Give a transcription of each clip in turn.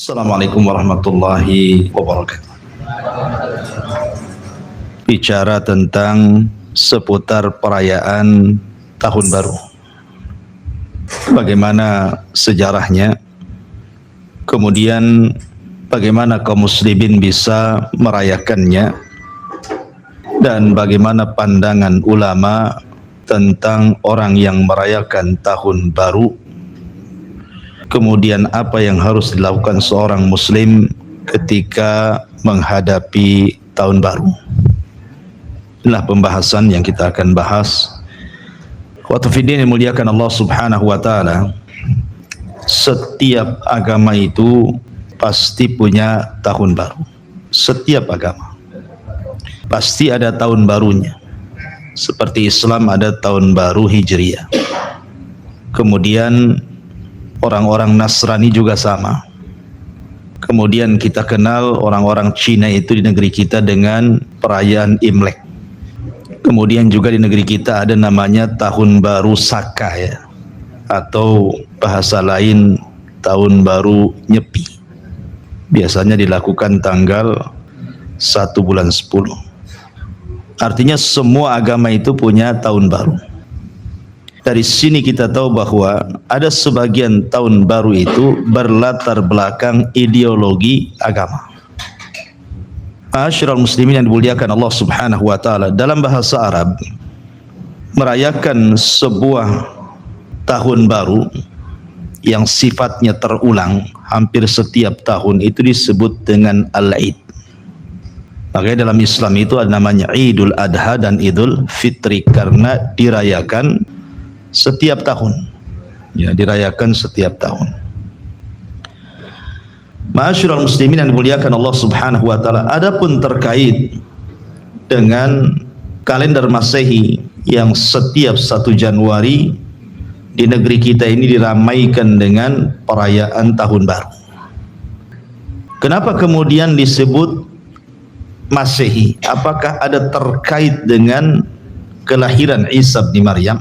Assalamualaikum warahmatullahi wabarakatuh. Bicara tentang seputar perayaan Tahun Baru. Bagaimana sejarahnya, kemudian bagaimana kaum muslimin bisa merayakannya, dan bagaimana pandangan ulama tentang orang yang merayakan Tahun Baru. Kemudian apa yang harus dilakukan seorang muslim ketika menghadapi tahun baru. Inilah pembahasan yang kita akan bahas. Waktu fiddin yang muliakan Allah subhanahu wa ta'ala, setiap agama itu pasti punya tahun baru. Setiap agama pasti ada tahun barunya. Seperti Islam ada tahun baru Hijriah. Kemudian orang-orang Nasrani juga sama. Kemudian kita kenal orang-orang Cina itu di negeri kita dengan perayaan Imlek. Kemudian juga di negeri kita ada namanya Tahun Baru Saka ya, atau bahasa lain Tahun Baru Nyepi. Biasanya dilakukan tanggal 1 bulan 10. Artinya semua agama itu punya tahun baru. Dari sini kita tahu bahwa ada sebagian tahun baru itu berlatar belakang ideologi agama. Ma'asyiral muslimin yang dimuliakan Allah subhanahu wa ta'ala, dalam bahasa Arab, merayakan sebuah tahun baru yang sifatnya terulang hampir setiap tahun itu disebut dengan Al-Id. Makanya dalam Islam itu ada namanya Idul Adha dan Idul Fitri, karena dirayakan setiap tahun, ya, dirayakan setiap tahun. Ma'asyiral muslimin yang dimuliakan Allah subhanahu wa ta'ala, adapun terkait dengan kalender Masehi yang setiap 1 Januari di negeri kita ini diramaikan dengan perayaan tahun baru. Kenapa kemudian disebut Masehi? Apakah ada terkait dengan kelahiran Isa bin Maryam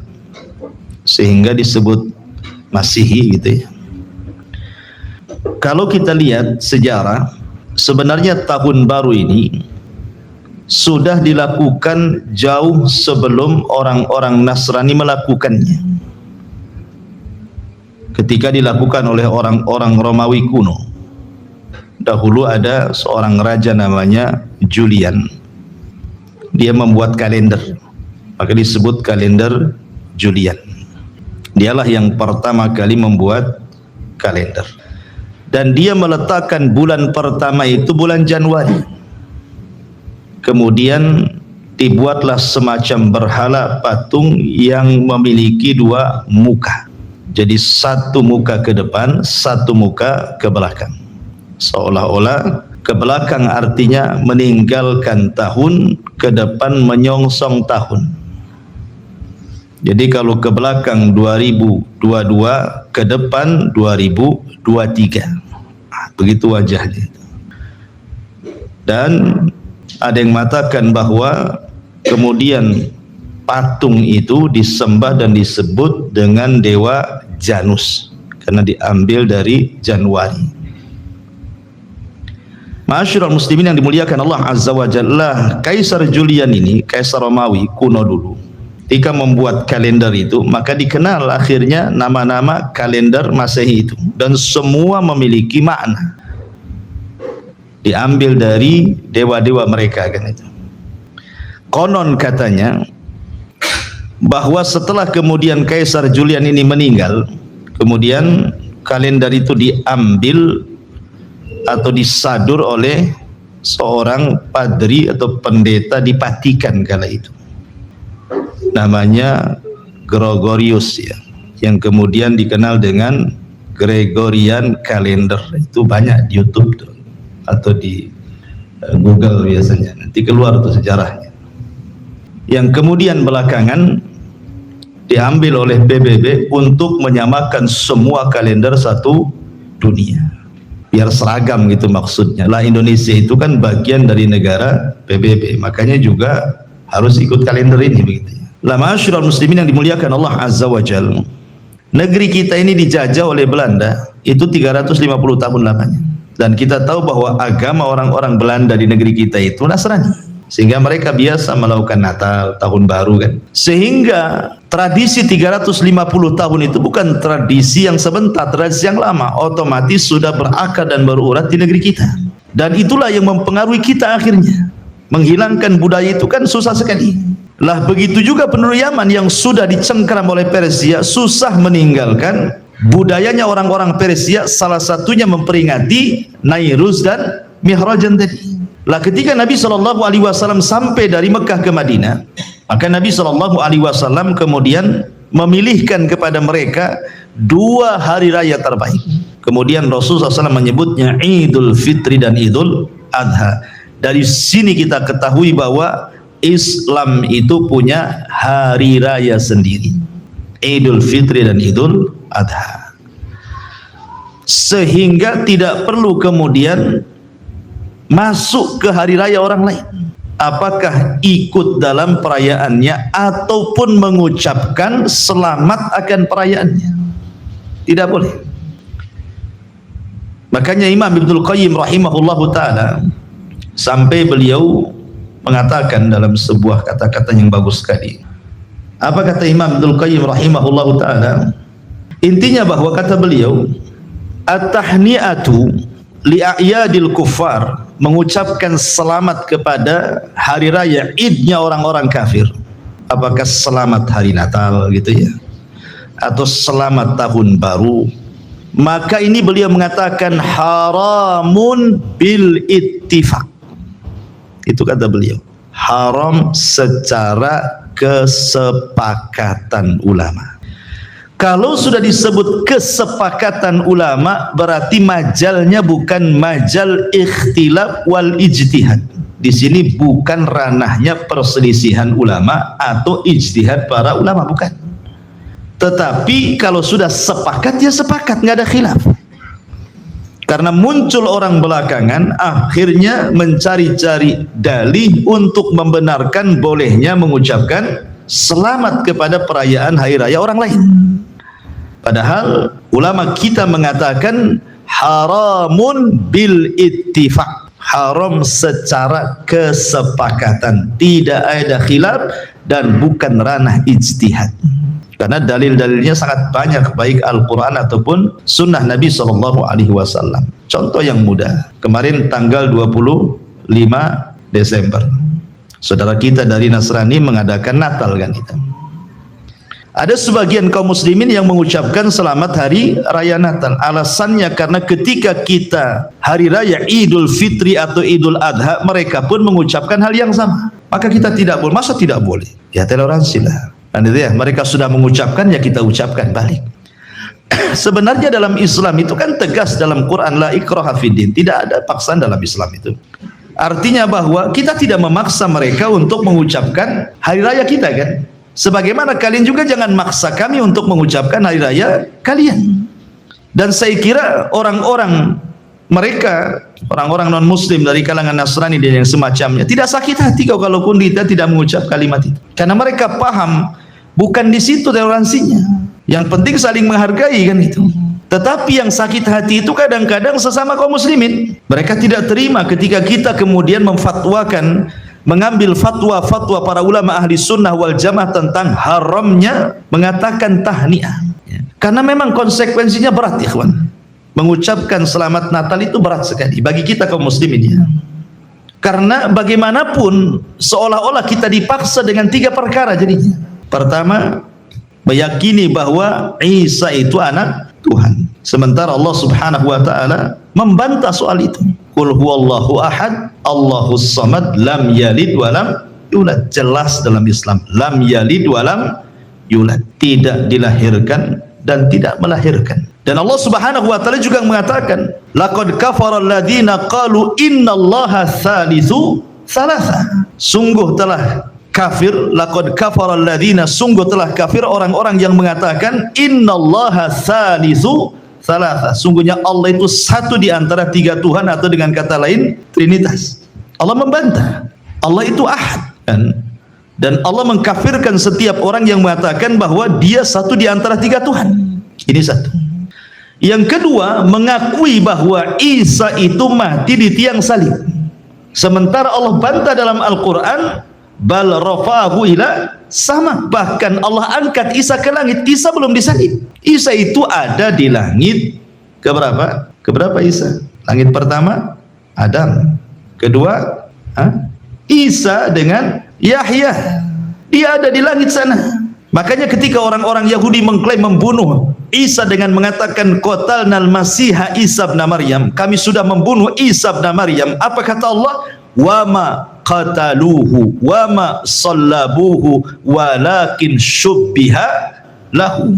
sehingga disebut Masihi gitu ya? Kalau kita lihat sejarah, sebenarnya tahun baru ini sudah dilakukan jauh sebelum orang-orang Nasrani melakukannya. Ketika dilakukan oleh orang-orang Romawi kuno, dahulu ada seorang raja namanya Julian. Dia membuat kalender, maka disebut kalender Julian. Dialah yang pertama kali membuat kalender. Dan dia meletakkan bulan pertama itu bulan Januari. Kemudian dibuatlah semacam berhala patung yang memiliki 2 muka. Jadi 1 muka ke depan, 1 muka ke belakang. Seolah-olah ke belakang artinya meninggalkan tahun, ke depan menyongsong tahun. Jadi kalau ke belakang 2022, ke depan 2023. Begitu wajahnya. Dan ada yang mengatakan bahwa kemudian patung itu disembah dan disebut dengan dewa Janus karena diambil dari Januari. Ma'asyiral muslimin yang dimuliakan Allah azza wa jalla, Kaisar Julian ini, Kaisar Romawi kuno dulu, ketika membuat kalender itu, maka dikenal akhirnya nama-nama kalender Masehi itu, dan semua memiliki makna, diambil dari dewa-dewa mereka kan itu. Konon katanya bahwa setelah kemudian Kaisar Julian ini meninggal, kemudian kalender itu diambil atau disadur oleh seorang padri atau pendeta di Vatikan kala itu, namanya Gregorius ya, yang kemudian dikenal dengan Gregorian Calendar. Itu banyak di YouTube tuh, atau di Google biasanya, nanti keluar tuh sejarahnya. Yang kemudian belakangan diambil oleh PBB untuk menyamakan semua kalender satu dunia, biar seragam gitu maksudnya. Lah Indonesia itu kan bagian dari negara PBB, makanya juga harus ikut kalender ini begitu. Lah ma'asyiral muslimin yang dimuliakan Allah azza wa jalla, negeri kita ini dijajah oleh Belanda itu 350 tahun lamanya. Dan kita tahu bahwa agama orang-orang Belanda di negeri kita itu Nasrani, sehingga mereka biasa melakukan Natal, tahun baru kan. Sehingga tradisi 350 tahun itu bukan tradisi yang sebentar, tradisi yang lama, otomatis sudah berakar dan berurat di negeri kita. Dan itulah yang mempengaruhi kita akhirnya. Menghilangkan budaya itu kan susah sekali. Lah begitu juga penduduk Yaman yang sudah dicengkeram oleh Persia, susah meninggalkan budayanya orang-orang Persia, salah satunya memperingati Nairuz dan Mihrajan tadi. Lah ketika Nabi SAW sampai dari Mekah ke Madinah, maka Nabi SAW kemudian memilihkan kepada mereka 2 hari raya terbaik. Kemudian Rasulullah SAW menyebutnya Idul Fitri dan Idul Adha. Dari sini kita ketahui bahwa Islam itu punya hari raya sendiri, Idul Fitri dan Idul Adha, sehingga tidak perlu kemudian masuk ke hari raya orang lain, apakah ikut dalam perayaannya ataupun mengucapkan selamat akan perayaannya, tidak boleh. Makanya Imam Ibnul Qayyim rahimahullahu ta'ala sampai beliau mengatakan dalam sebuah kata-kata yang bagus sekali. Apa kata Imam Ibnul Qayyim rahimahullahu ta'ala? Intinya bahwa kata beliau, at-tahni'atu li'a'yadil kuffar, mengucapkan selamat kepada hari raya idnya orang-orang kafir. Apakah selamat hari Natal gitu ya, atau selamat tahun baru, maka ini beliau mengatakan haramun bil ittifaq. Itu kata beliau, haram secara kesepakatan ulama. Kalau sudah disebut kesepakatan ulama, berarti majalnya bukan majal ikhtilaf wal ijtihad. Di sini bukan ranahnya perselisihan ulama atau ijtihad para ulama, bukan. Tetapi kalau sudah sepakat, ya sepakat, nggak ada khilaf. Karena muncul orang belakangan akhirnya mencari-cari dalih untuk membenarkan bolehnya mengucapkan selamat kepada perayaan hari raya orang lain. Padahal ulama kita mengatakan haramun bil ittifaq, haram secara kesepakatan, tidak ada khilaf dan bukan ranah ijtihad. Karena dalil-dalilnya sangat banyak, baik Al-Quran ataupun Sunnah Nabi SAW. Contoh yang mudah, kemarin tanggal 25 Desember, saudara kita dari Nasrani mengadakan Natal kan itu. Ada sebagian kaum muslimin yang mengucapkan selamat hari raya Natal. Alasannya karena ketika kita hari raya Idul Fitri atau Idul Adha, mereka pun mengucapkan hal yang sama. Maka kita tidak boleh. Masa tidak boleh? Ya toleransi lah. Dan itu ya, mereka sudah mengucapkan, ya kita ucapkan balik. Sebenarnya dalam Islam itu kan tegas dalam Quran, la ikraha fiddin, tidak ada paksaan dalam Islam itu. Artinya bahwa kita tidak memaksa mereka untuk mengucapkan hari raya kita kan. Sebagaimana kalian juga jangan maksa kami untuk mengucapkan hari raya kalian. Dan saya kira orang-orang mereka, orang-orang non muslim dari kalangan Nasrani dan yang semacamnya, tidak sakit hati kalaupun kita tidak mengucap kalimat itu. Karena mereka paham bukan di situ toleransinya. Yang penting saling menghargai kan itu. Tetapi yang sakit hati itu kadang-kadang sesama kaum muslimin. Mereka tidak terima ketika kita kemudian memfatwakan, mengambil fatwa-fatwa para ulama ahli sunnah wal jamaah tentang haramnya mengatakan tahniah. Karena memang konsekuensinya berat ya kawan. Mengucapkan selamat Natal itu berat sekali bagi kita kaum muslimin ya. Karena bagaimanapun seolah-olah kita dipaksa dengan 3 perkara jadinya. Pertama, meyakini bahwa Isa itu anak Tuhan. Sementara Allah Subhanahu wa taala membantah soal itu. Qul huwallahu ahad, Allahus samad, lam yalid wa lam yulad. Jelas dalam Islam, lam yalid wa lam yulad, tidak dilahirkan dan tidak melahirkan. Dan Allah Subhanahu wa taala juga mengatakan, laqad kafara alladziina qalu innallaha tsalitsu tsalatsa. Sungguh telah kafir, laqad kafara alladziina, sungguh telah kafir orang-orang yang mengatakan innallaha tsalitsu tsalatsa. Sungguhnya Allah itu satu di antara 3 Tuhan, atau dengan kata lain Trinitas. Allah membantah. Allah itu ahad dan Allah mengkafirkan setiap orang yang mengatakan bahwa dia satu di antara 3 Tuhan. Ini satu. Yang kedua, mengakui bahwa Isa itu mati di tiang salib. Sementara Allah bantah dalam Al-Quran, bal rafa'ahu ila sama. Bahkan Allah angkat Isa ke langit. Isa belum disalib. Isa itu ada di langit keberapa? Keberapa Isa? Langit pertama Adam. Kedua Isa dengan Yahya. Dia ada di langit sana. Makanya ketika orang-orang Yahudi mengklaim membunuh Isa dengan mengatakan qatalnal masiha Isa ibn Maryam, kami sudah membunuh Isa ibn Maryam, apa kata Allah? Wa ma qataluhu wa ma sallabuhu walakin syubbiha lahu.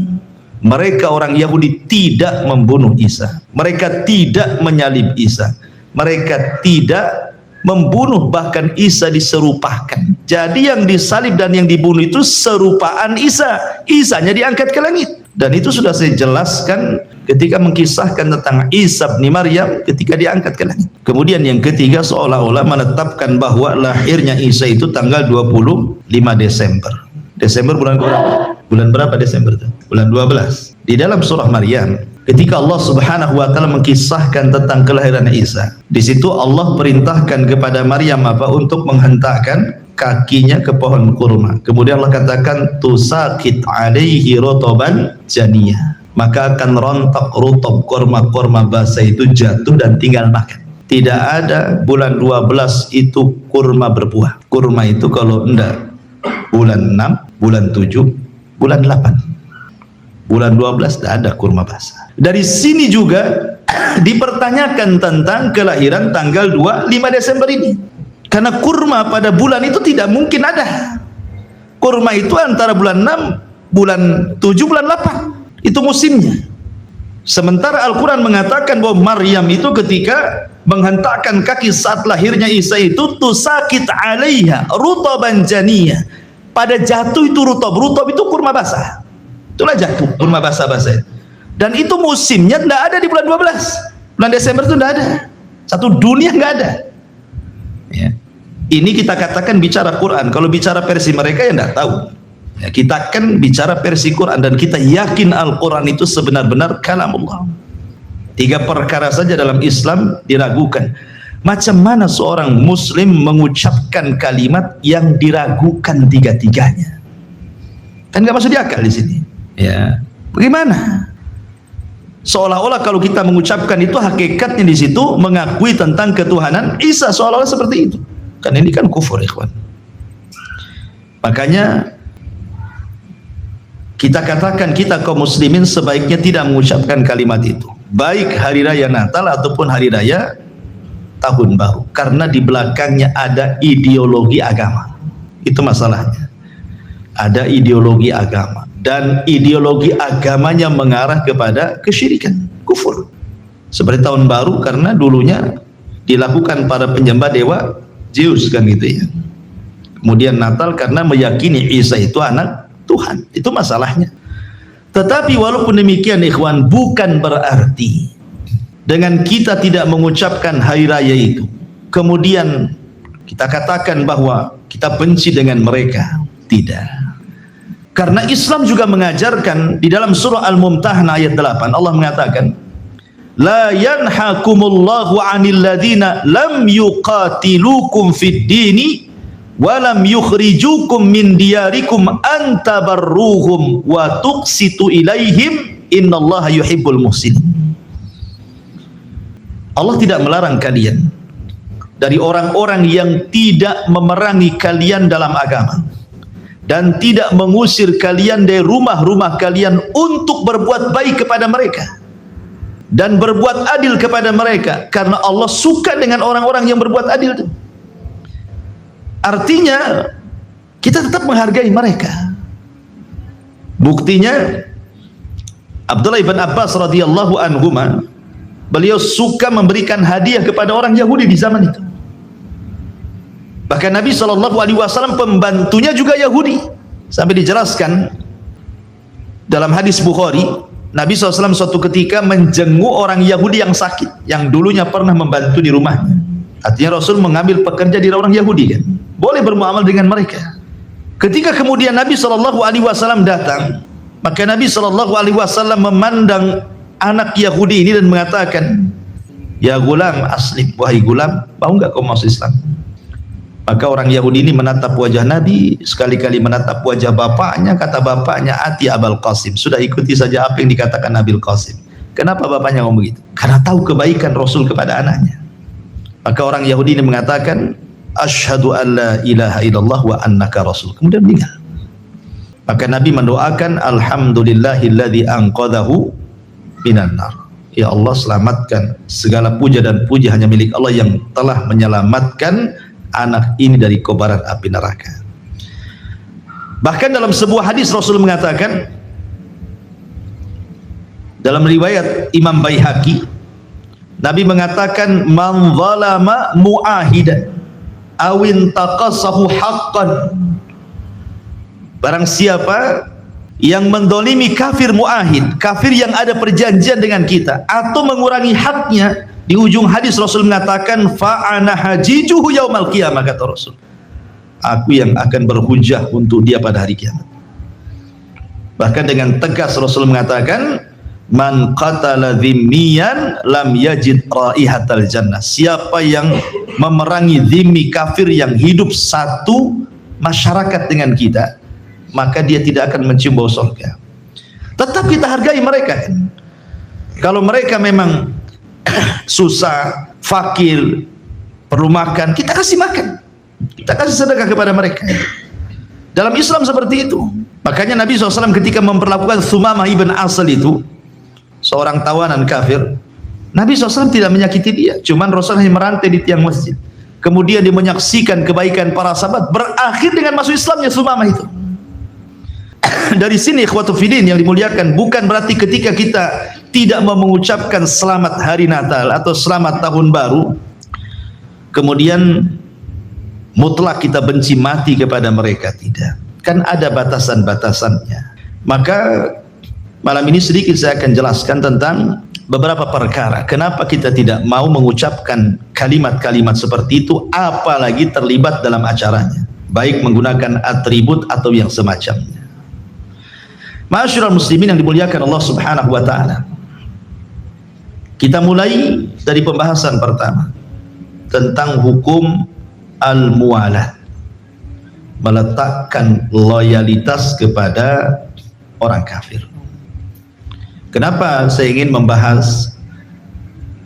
Mereka orang Yahudi tidak membunuh Isa, mereka tidak menyalib Isa, mereka tidak membunuh, bahkan Isa diserupakan. Jadi yang disalib dan yang dibunuh itu serupaan Isa. Isanya diangkat ke langit. Dan itu sudah saya jelaskan ketika mengkisahkan tentang Isa bin Maryam ketika diangkat ke langit. Kemudian yang ketiga, seolah-olah menetapkan bahwa lahirnya Isa itu tanggal 25 Desember. Desember bulan berapa? Bulan berapa Desember itu? Bulan 12. Di dalam surah Maryam, ketika Allah Subhanahu wa taala mengkisahkan tentang kelahiran Isa, di situ Allah perintahkan kepada Maryam untuk menghentakkan kakinya ke pohon kurma. Kemudian Allah katakan tusaqit alaihi rotoban janiyah, maka akan rontok rutob kurma-kurma basah itu jatuh dan tinggal makan. Tidak ada bulan 12 itu kurma berbuah. Kurma itu kalau enggak bulan 6, bulan 7, bulan 8. Bulan 12 tidak ada kurma basah. Dari sini juga dipertanyakan tentang kelahiran tanggal 25 Desember ini. Karena kurma pada bulan itu tidak mungkin ada. Kurma itu antara bulan 6, bulan 7, bulan 8. Itu musimnya. Sementara Al-Quran mengatakan bahwa Maryam itu ketika menghentakkan kaki saat lahirnya Isa itu tusakit alaiha rutaban janiyah. Pada jatuh itu rutab. Rutab itu kurma basah. Itulah jatuh kurma basah-basah. Dan itu musimnya tidak ada di bulan 12. Bulan Desember itu tidak ada. Satu dunia nggak ada. Ya. Ini kita katakan bicara Quran. Kalau bicara versi mereka ya tidak tahu. Ya, kita kan bicara versi Quran dan kita yakin Al-Quran itu sebenar-benar kalam Allah. 3 perkara saja dalam Islam diragukan. Macam mana seorang Muslim mengucapkan kalimat yang diragukan 3-tiganya? Kan nggak masuk di akal di sini. Ya, bagaimana? Seolah-olah kalau kita mengucapkan itu hakikatnya di situ mengakui tentang ketuhanan Isa, seolah-olah seperti itu. Kan ini kan kufur, ikhwan. Makanya kita katakan kita kaum muslimin sebaiknya tidak mengucapkan kalimat itu, baik hari raya Natal ataupun hari raya Tahun Baru, karena di belakangnya ada ideologi agama. Itu masalahnya. Ada ideologi agama. Dan ideologi agamanya mengarah kepada kesyirikan, kufur. Seperti Tahun Baru karena dulunya dilakukan para penyembah dewa Zeus kan gitu ya. Kemudian Natal karena meyakini Isa itu anak Tuhan. Itu masalahnya. Tetapi walaupun demikian ikhwan, bukan berarti dengan kita tidak mengucapkan hari raya itu kemudian kita katakan bahwa kita benci dengan mereka. Tidak. Karena Islam juga mengajarkan di dalam surah Al-Mumtahanah ayat 8 Allah mengatakan la yanhakumullahu 'anil ladzina lam yuqatilukum fid dini wa lam yukhrijukum min diyarikum an tabarruhum wa tuqsitu ilaihim innallaha yuhibbul muhsinin. Allah tidak melarang kalian dari orang-orang yang tidak memerangi kalian dalam agama dan tidak mengusir kalian dari rumah-rumah kalian untuk berbuat baik kepada mereka dan berbuat adil kepada mereka, karena Allah suka dengan orang-orang yang berbuat adil itu. Artinya kita tetap menghargai mereka. Buktinya Abdullah ibn Abbas radhiyallahu anhuma, beliau suka memberikan hadiah kepada orang Yahudi di zaman itu. Bahkan Nabi SAW pembantunya juga Yahudi. Sampai dijelaskan dalam hadis Bukhari, Nabi SAW suatu ketika menjenguk orang Yahudi yang sakit, yang dulunya pernah membantu di rumahnya. Artinya Rasul mengambil pekerja di orang Yahudi kan, boleh bermuamal dengan mereka. Ketika kemudian Nabi SAW datang, maka Nabi SAW memandang anak Yahudi ini dan mengatakan, "Ya gulam, aslim, wahai gulam, mau enggak kau masuk Islam?" Maka orang Yahudi ini menatap wajah Nabi, sekali-kali menatap wajah bapaknya, kata bapaknya, "Ati Abul Qasim." Sudah, ikuti saja apa yang dikatakan Nabi Qasim. Kenapa bapaknya ngomong begitu? Karena tahu kebaikan Rasul kepada anaknya. Maka orang Yahudi ini mengatakan, "Asyhadu an la ilaha illallah wa annaka rasul." Kemudian meninggal. Maka Nabi mendoakan, "Alhamdulillahilladzi anqadhahu minan nar." Ya Allah, selamatkan, segala puja dan puji hanya milik Allah yang telah menyelamatkan anak ini dari kobaran api neraka. Bahkan dalam sebuah hadis Rasul mengatakan, dalam riwayat Imam Baihaqi, Nabi mengatakan, "Man zalama mu'ahidan awin taqasahu haqqan." Barang siapa yang mendolimi kafir mu'ahid, kafir yang ada perjanjian dengan kita, atau mengurangi haknya, di ujung hadis Rasul mengatakan, "Fa'ana hajijuhu yaumal qiyamah," kata Rasul, aku yang akan berhujjah untuk dia pada hari kiamat. Bahkan dengan tegas Rasul mengatakan, "Man qatala dhimmiyan lam yajid raihatal jannah." Siapa yang memerangi dhimmi, kafir yang hidup satu masyarakat dengan kita, maka dia tidak akan mencium bau surga. Tetap kita hargai mereka kan. Kalau mereka memang susah, fakir, perlu makan, kita kasih makan, kita kasih sedekah kepada mereka. Dalam Islam seperti itu. Makanya Nabi SAW ketika memperlakukan Thumamah ibn Asal itu, seorang tawanan kafir, Nabi SAW tidak menyakiti dia, cuman Rasul hanya merantai di tiang masjid. Kemudian dia menyaksikan kebaikan para sahabat, berakhir dengan masuk Islamnya Thumamah itu. Dari sini ikhwatu fillah yang dimuliakan, bukan berarti ketika kita tidak mau mengucapkan selamat hari Natal atau selamat tahun baru, kemudian mutlak kita benci mati kepada mereka. Tidak, kan ada batasan-batasannya. Maka malam ini sedikit saya akan jelaskan tentang beberapa perkara kenapa kita tidak mau mengucapkan kalimat-kalimat seperti itu, apalagi terlibat dalam acaranya, baik menggunakan atribut atau yang semacamnya. Ma'asyiral muslimin yang dimuliakan Allah Subhanahu wa taala. Kita mulai dari pembahasan pertama tentang hukum al-muwalah, meletakkan loyalitas kepada orang kafir. Kenapa saya ingin membahas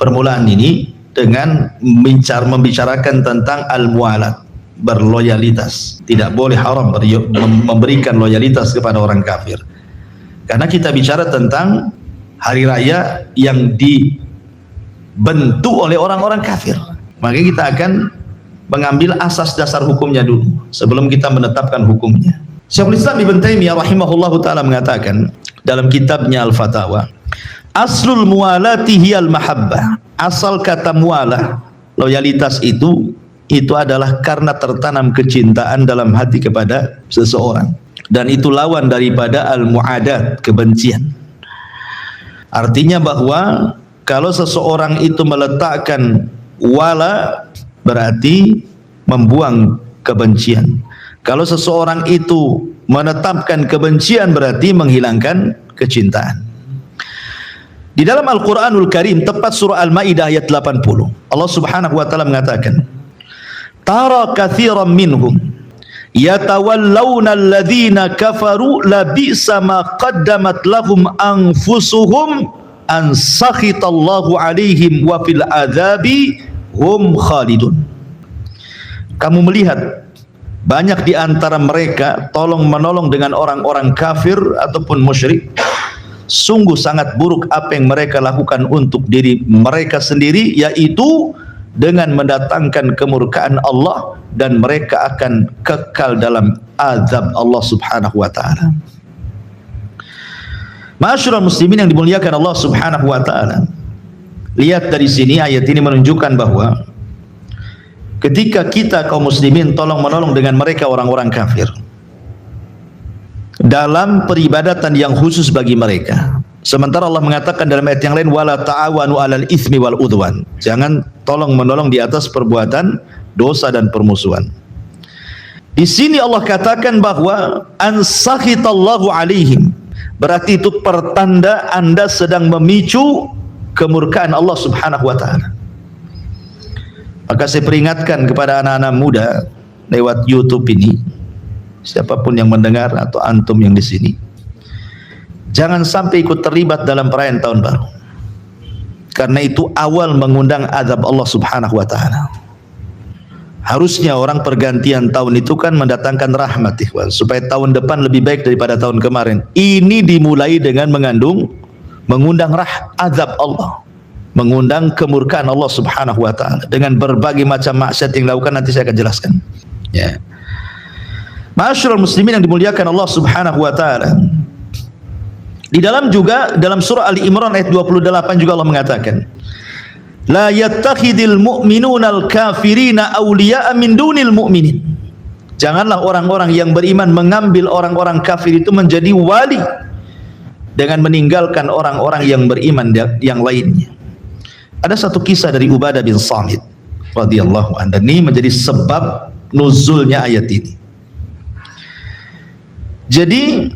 permulaan ini dengan membicarakan tentang al-muwalah, berloyalitas. Tidak boleh haram memberikan loyalitas kepada orang kafir. Karena kita bicara tentang hari raya yang dibentuk oleh orang-orang kafir, maka kita akan mengambil asas dasar hukumnya dulu sebelum kita menetapkan hukumnya. Syekhul Islam Ibn Taimiyah rahimahullahu taala mengatakan dalam kitabnya Al-Fatawa, aslul muwalati hiyal mahabbah. Asal kata muwalah, loyalitas itu adalah karena tertanam kecintaan dalam hati kepada seseorang. Dan itu lawan daripada al-mu'adat, kebencian. Artinya bahwa kalau seseorang itu meletakkan wala, berarti membuang kebencian. Kalau seseorang itu menetapkan kebencian, berarti menghilangkan kecintaan. Di dalam Al-Quranul Karim, tepat surah Al-Ma'idah ayat 80, Allah Subhanahu wa ta'ala mengatakan, "Tara katsiran minhum yatawallawna alladhina kafaru labisa ma qaddamat lahum anfusuhum an sakhitallahu alaihim wa fil adzabi hum khalidun." Kamu melihat banyak di antara mereka tolong menolong dengan orang-orang kafir ataupun musyrik. Sungguh sangat buruk apa yang mereka lakukan untuk diri mereka sendiri, yaitu dengan mendatangkan kemurkaan Allah, dan mereka akan kekal dalam azab Allah Subhanahu wa taala. Ma'asyiral muslimin yang dimuliakan Allah Subhanahu wa taala. Lihat dari sini, ayat ini menunjukkan bahwa ketika kita kaum muslimin tolong menolong dengan mereka orang-orang kafir dalam peribadatan yang khusus bagi mereka, sementara Allah mengatakan dalam ayat yang lain, wala ta'awanu 'alal itsmi wal udwan, jangan tolong menolong di atas perbuatan dosa dan permusuhan. Di sini Allah katakan bahwa an sakhitallahu alaihim, berarti itu pertanda Anda sedang memicu kemurkaan Allah Subhanahu wa taala. Maka saya peringatkan kepada anak-anak muda lewat YouTube ini, siapapun yang mendengar atau antum yang di sini, jangan sampai ikut terlibat dalam perayaan tahun baru. Karena itu awal mengundang azab Allah Subhanahu wa taala. Harusnya orang pergantian tahun itu kan mendatangkan rahmat, ikhwan, supaya tahun depan lebih baik daripada tahun kemarin. Ini dimulai dengan mengundang azab Allah, mengundang kemurkaan Allah Subhanahu wa taala dengan berbagai macam maksiat yang dilakukan. Nanti saya akan jelaskan. Ya. Ma'asyiral muslimin yang dimuliakan Allah Subhanahu wa taala. Di dalam surah Ali Imran ayat 28 juga Allah mengatakan, la yattakhidil mu'minuna al-kafirina awliya'a min dunil mu'minin. Janganlah orang-orang yang beriman mengambil orang-orang kafir itu menjadi wali dengan meninggalkan orang-orang yang beriman yang lainnya. Ada satu kisah dari Ubadah bin Samit radhiyallahu anhu, dan ini menjadi sebab nuzulnya ayat ini. Jadi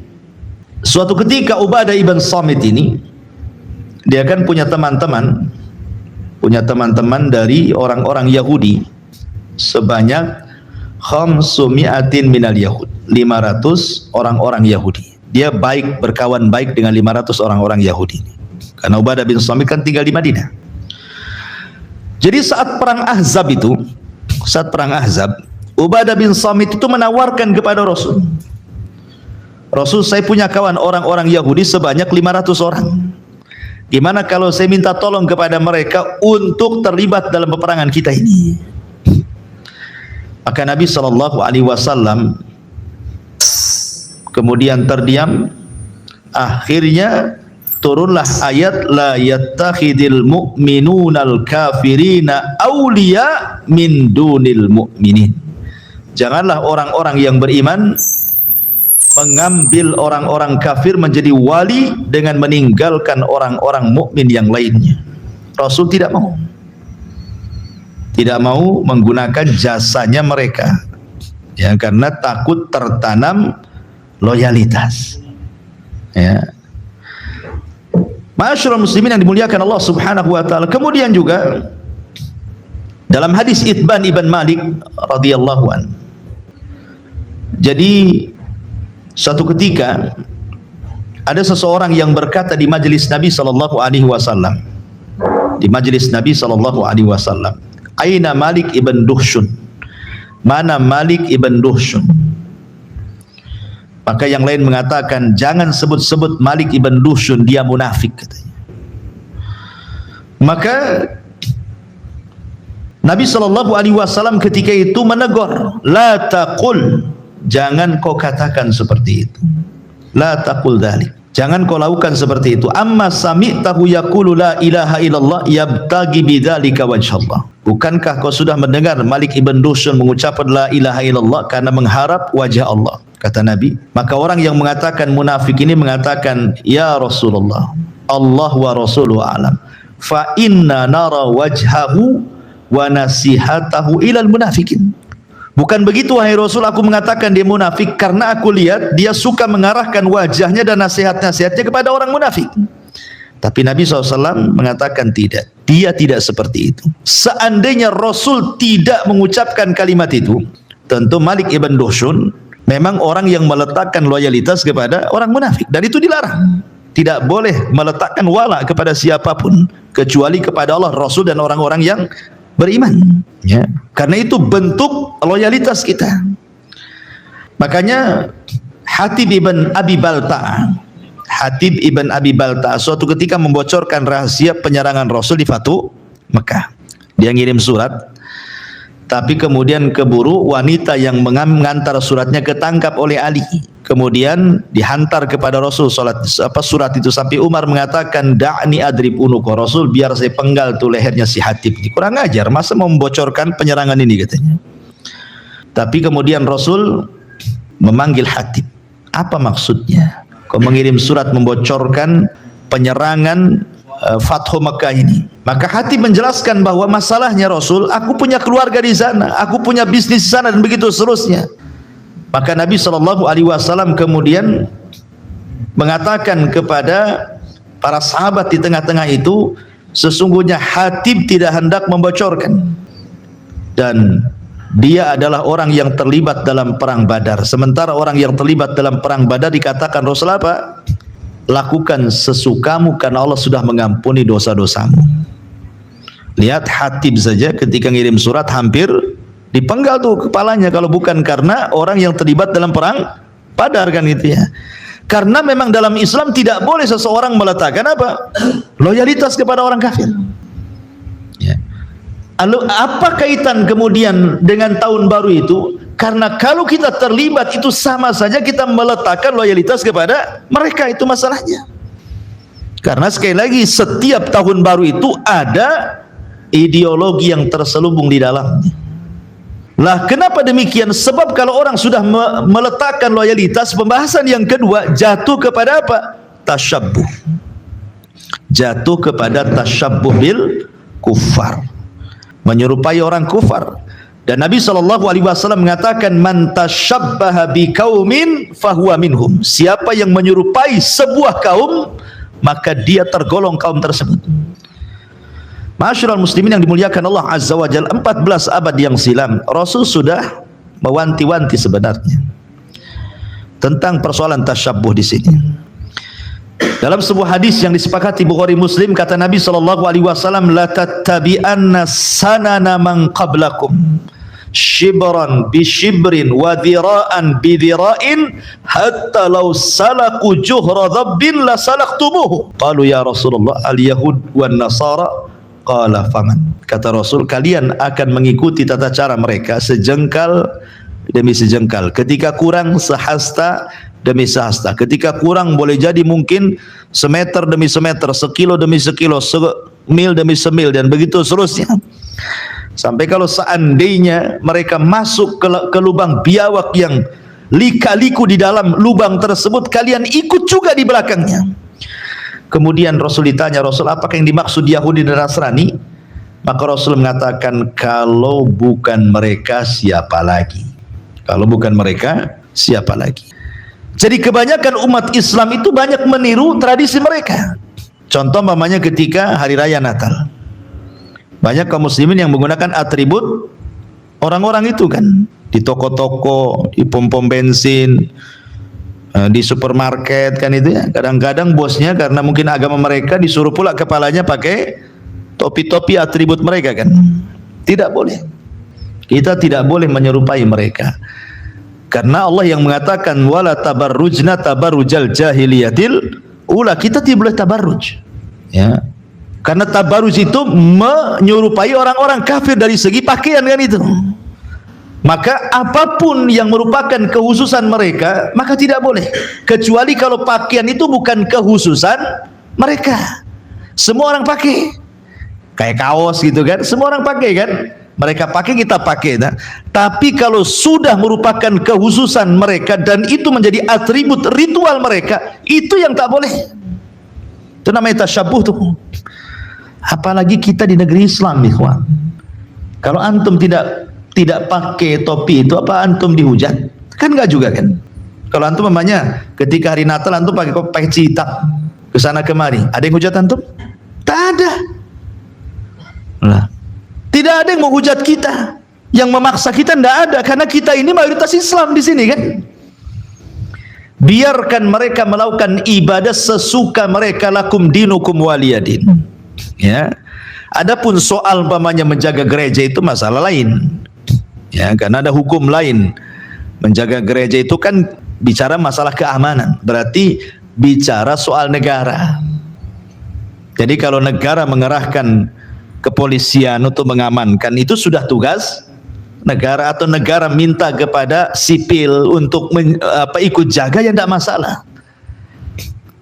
suatu ketika Ubadah ibn Samit ini, dia kan punya teman-teman dari orang-orang Yahudi sebanyak 500 minal Yahud, 500 orang-orang Yahudi. Dia berkawan baik dengan 500 orang-orang Yahudi. Karena Ubadah bin Samit kan tinggal di Madinah. Jadi saat perang Ahzab, Ubadah bin Samit itu menawarkan kepada Rasul, saya punya kawan orang-orang Yahudi sebanyak 500 orang. Gimana kalau saya minta tolong kepada mereka untuk terlibat dalam peperangan kita ini? Maka Nabi SAW kemudian terdiam. Akhirnya turunlah ayat la yattakhidil mu'minunal kafirina awliya min dunil mu'minin. Janganlah orang-orang yang beriman mengambil orang-orang kafir menjadi wali dengan meninggalkan orang-orang mukmin yang lainnya. Rasul tidak mau menggunakan jasanya mereka, ya, karena takut tertanam loyalitas. Ya. Ma'asyiral muslimin yang dimuliakan Allah Subhanahu wa taala. Kemudian juga dalam hadis Itban ibn Malik radhiyallahu an. Jadi suatu ketika ada seseorang yang berkata di majelis Nabi sallallahu alaihi wasallam. Di majelis Nabi sallallahu alaihi wasallam, "Aina Malik ibn Duhshun?" Mana Malik ibn Duhshun? Maka yang lain mengatakan, "Jangan sebut-sebut Malik ibn Duhshun, dia munafik," katanya. Maka Nabi sallallahu alaihi wasallam ketika itu menegur, "La taqul," jangan kau katakan seperti itu. La taqul dzalik, jangan kau lakukan seperti itu. Amma sami'tahu yaqulu la ilaha illallah yabtagi bidzalika wajhallah. Bukankah kau sudah mendengar Malik ibn Duhshun mengucapkan la ilaha illallah karena mengharap wajah Allah? Kata Nabi. Maka orang yang mengatakan munafik ini mengatakan, "Ya Rasulullah, Allah wa rasuluhu a'lam, fa inna nara wajhahu wa nasihatahu ilal munafikin." Bukan begitu wahai Rasul, aku mengatakan dia munafik karena aku lihat dia suka mengarahkan wajahnya dan nasihat-nasihatnya kepada orang munafik. Tapi Nabi SAW mengatakan tidak, dia tidak seperti itu. Seandainya Rasul tidak mengucapkan kalimat itu, tentu Malik ibn Duhshun memang orang yang meletakkan loyalitas kepada orang munafik, dan itu dilarang. Tidak boleh meletakkan wala kepada siapapun kecuali kepada Allah, Rasul, dan orang-orang yang beriman, ya. Karena itu bentuk loyalitas kita. Makanya Hatib ibn Abi Balta'a suatu ketika membocorkan rahasia penyerangan Rasul di Fatu Mekah. Dia ngirim surat, tapi kemudian keburu wanita yang mengantar suratnya ketangkap oleh Ali. Kemudian dihantar kepada Rasul surat itu, sampai Umar mengatakan, "Da'ni adrib unuqa," Rasul, biar saya penggal tuh lehernya si Hatib. Kurang ajar, masa mau membocorkan penyerangan ini, katanya. Tapi kemudian Rasul memanggil Hatib. Apa maksudnya? Kau mengirim surat membocorkan penyerangan Fathu Mekah ini. Maka Hatib menjelaskan bahwa masalahnya, Rasul, aku punya keluarga di sana, aku punya bisnis di sana, dan begitu seterusnya. Maka Nabi SAW kemudian mengatakan kepada para sahabat di tengah-tengah itu, sesungguhnya Hatib tidak hendak membocorkan, dan dia adalah orang yang terlibat dalam perang Badar. Sementara orang yang terlibat dalam perang Badar dikatakan Rasul apa? Lakukan sesukamu karena Allah sudah mengampuni dosa-dosamu. Lihat Hatib saja ketika ngirim surat hampir dipenggal tuh kepalanya, kalau bukan karena orang yang terlibat dalam perang Badar kan gitu ya. Karena memang dalam Islam tidak boleh seseorang meletakkan apa? Loyalitas kepada orang kafir. Ya. Lalu apa kaitan kemudian dengan tahun baru itu? Karena kalau kita terlibat itu sama saja kita meletakkan loyalitas kepada mereka, itu masalahnya. Karena sekali lagi setiap tahun baru itu ada ideologi yang terselubung di dalamnya. Lah kenapa demikian? Sebab kalau orang sudah meletakkan loyalitas, pembahasan yang kedua jatuh kepada apa? Tasyabbuh. Jatuh kepada tasyabbuh bil kufar, menyerupai orang kufar. Dan Nabi SAW mengatakan, man tasyabbaha biqaumin fahuwa minhum. Siapa yang menyerupai sebuah kaum, maka dia tergolong kaum tersebut. Ma'asyiral muslimin yang dimuliakan Allah Azza wa Jalla, 14 abad yang silam Rasul sudah mewanti-wanti sebenarnya tentang persoalan tasyabbuh di sini. Dalam sebuah hadis yang disepakati Bukhari Muslim, kata Nabi SAW, la tattabi'anna sanana man qablakum shibran bi shibrin wa dhira'an bi dhira'in hatta law salaku juhra dhabbin la salaktumuhu. Qalu ya Rasulullah al yahud wan nasara. Qala faman. Kata Rasul, kalian akan mengikuti tata cara mereka sejengkal demi sejengkal, ketika kurang sehasta demi sehasta, ketika kurang boleh jadi mungkin semeter demi semeter, sekilo demi sekilo, semil demi semil, dan begitu seterusnya. Sampai kalau seandainya mereka masuk ke lubang biawak yang lika-liku di dalam lubang tersebut, kalian ikut juga di belakangnya. Kemudian Rasul ditanya, Rasul, apakah yang dimaksud Yahudi dan Nasrani? Maka Rasul mengatakan, kalau bukan mereka siapa lagi? Kalau bukan mereka siapa lagi? Jadi kebanyakan umat Islam itu banyak meniru tradisi mereka. Contoh mamanya ketika hari raya Natal, banyak kaum muslimin yang menggunakan atribut orang-orang itu kan, di toko-toko, di pom-pom bensin, di supermarket kan itu ya. Kadang-kadang bosnya karena mungkin agama mereka disuruh pula kepalanya pakai topi-topi atribut mereka kan. Tidak boleh. Kita tidak boleh menyerupai mereka. Karena Allah yang mengatakan wala tabarrujna tabarrujal jahiliyatil ula, kita tidak boleh tabarruj. Ya. Karena tabarruj itu menyerupai orang-orang kafir dari segi pakaian kan itu. Maka apapun yang merupakan kekhususan mereka, maka tidak boleh. Kecuali kalau pakaian itu bukan kekhususan mereka. Semua orang pakai. Kayak kaos gitu kan, semua orang pakai kan. Mereka pakai, kita pakai. Nah, tapi kalau sudah merupakan kekhususan mereka dan itu menjadi atribut ritual mereka, itu yang tak boleh. Itu namanya tasyabbuh tuh. Apalagi kita di negeri Islam, ikhwan. Kalau antum tidak pakai topi itu, apa antum dihujat? Kan enggak juga kan? Kalau antum namanya ketika hari Natal antum pakai cita ke sana kemari, ada yang hujat antum? Tak ada. Nah, tidak ada yang menghujat kita, yang memaksa kita tidak ada, karena kita ini mayoritas Islam di sini kan. Biarkan mereka melakukan ibadah sesuka mereka, lakum dinukum waliyadin. Ya. Adapun soal umpamanya menjaga gereja itu masalah lain. Ya, karena ada hukum lain. Menjaga gereja itu kan bicara masalah keamanan, berarti bicara soal negara. Jadi kalau negara mengerahkan kepolisian untuk mengamankan, itu sudah tugas negara, atau negara minta kepada sipil untuk ikut jaga, ya tidak masalah.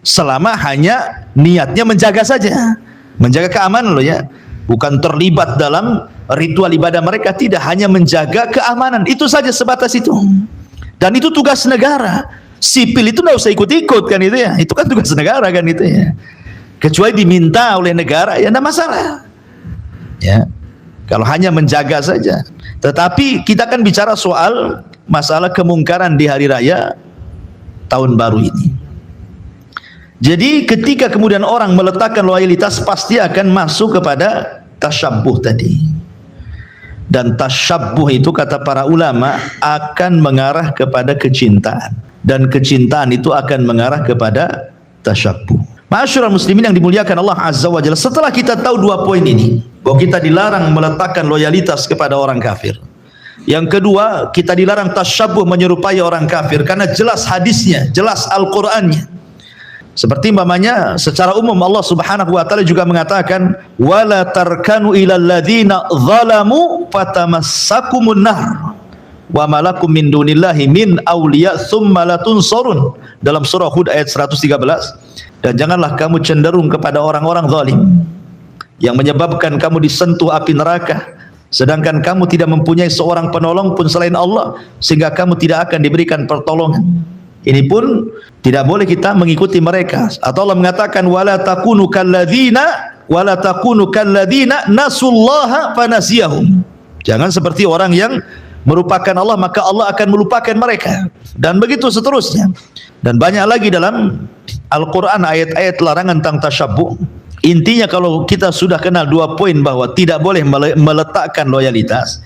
Selama hanya niatnya menjaga saja, menjaga keamanan loh ya, bukan terlibat dalam ritual ibadah mereka, tidak, hanya menjaga keamanan, itu saja, sebatas itu. Dan itu tugas negara. Sipil itu tidak usah ikut-ikut kan itu ya, itu kan tugas negara kan itu ya. Kecuali diminta oleh negara, ya tidak masalah. Ya, kalau hanya menjaga saja. Tetapi kita kan bicara soal masalah kemungkaran di hari raya tahun baru ini. Jadi ketika kemudian orang meletakkan loyalitas, pasti akan masuk kepada tasyabbuh tadi. Dan tasyabbuh itu kata para ulama akan mengarah kepada kecintaan, dan kecintaan itu akan mengarah kepada tasyabbuh. Ma'asyiral muslimin yang dimuliakan Allah Azza wa Jalla, setelah kita tahu dua poin ini, bahwa kita dilarang meletakkan loyalitas kepada orang kafir. Yang kedua, kita dilarang tasyabbuh menyerupai orang kafir karena jelas hadisnya, jelas Al-Qur'annya. Seperti umpamanya secara umum Allah Subhanahu wa taala juga mengatakan wala tarkanu ilal ladzina zalamu fatamassakumun nar wa malakum min dunillahi min awliya tsumma la tunsarun, dalam surah Hud ayat 113. Dan janganlah kamu cenderung kepada orang-orang zalim yang menyebabkan kamu disentuh api neraka, sedangkan kamu tidak mempunyai seorang penolong pun selain Allah, sehingga kamu tidak akan diberikan pertolongan. Ini pun tidak boleh kita mengikuti mereka. Atau Allah mengatakan wala takunu kalladzina nasullaha fanasiyahum. Jangan seperti orang yang merupakan Allah maka Allah akan melupakan mereka, dan begitu seterusnya. Dan banyak lagi dalam Al-Qur'an ayat-ayat larangan tentang tasyabbuh. Intinya kalau kita sudah kenal dua poin bahwa tidak boleh meletakkan loyalitas,